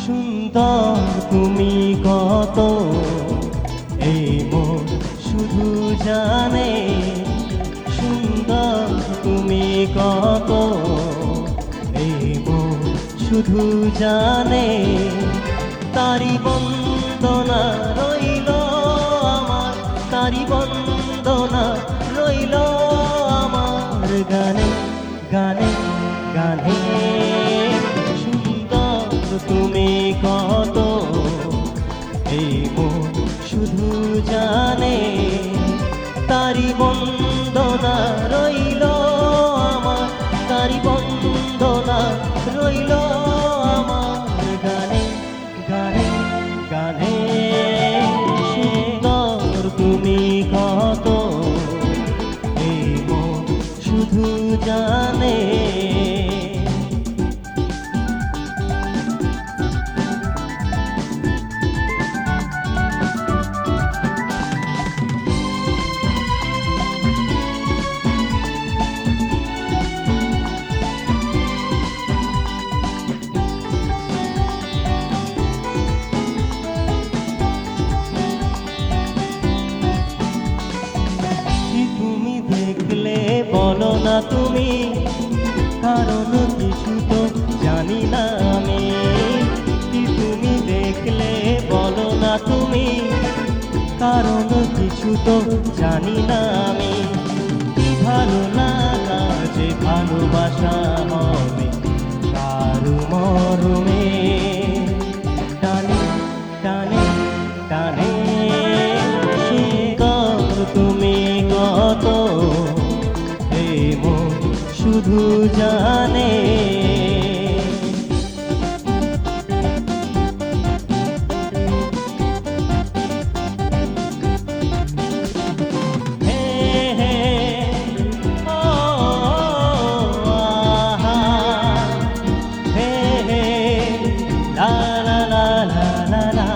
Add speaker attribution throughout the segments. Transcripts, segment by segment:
Speaker 1: সুন্দর তুমি কত, এই মন শুধু জানে। সুন্দর তুমি কত, এই মন শুধু জানে। তারি বন্দনা রইল আমার, তারি বন্দনা রইল আমার গানে গানে গানে। সুন্দর তুমি কত, এই মন শুধু জানে। তারি বন্দনা রইল আমার, তারি বন্দনা রইল আমার গানে গানে গানে। সুন্দর তুমি কত, এই মন শুধু জানে। তুমি দেখলে বলো না তুমি, কারণ কিছু তো জানি না আমি। তুমি দেখলে বলো না তুমি, কারণ কিছু তো জানি না আমি। কি ভালো লাগা যে ভালোবাসা হবে কারু মরমে, টানে টানে টানে। সুন্দর তুমি কত, এই মন শুধু জানে। হে হে ও আহা, হে হে লা লা লা লা লা লা।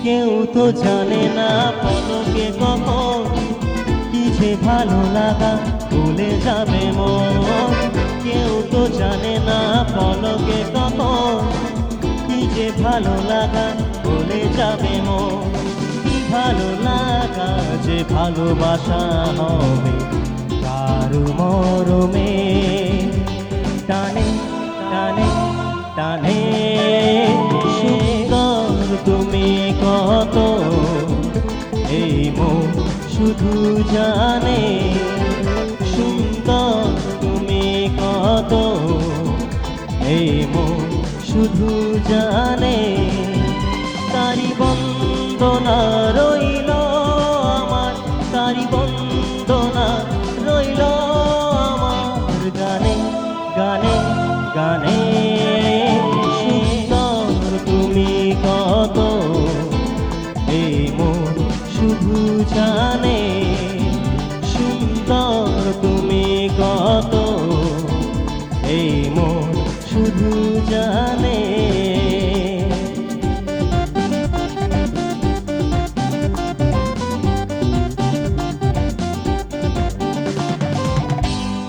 Speaker 1: কেউ তো জানে না পলকে কখন কি যে ভালো লাগা ভুলে যাবে মন। কেউ তো জানে না পলকে কখন কি যে ভালো লাগা ভুলে যাবে মন। কি ভালো লাগা যে ভালোবাসা হবে কারু মরমে, টানে টানে টানে। সুন্দর তুমি কত, এই মন শুধু জানে। সুন্দর তুমি কত, এই মন শুধু জানে। তারি বন্দনা রইল আমার, তারি বন্দনা রইল আমার গানে গানে গানে। সুন্দর তুমি কত, এই মন শুধু জানে। সুন্দর তুমি কত, এই মন শুধু জানে।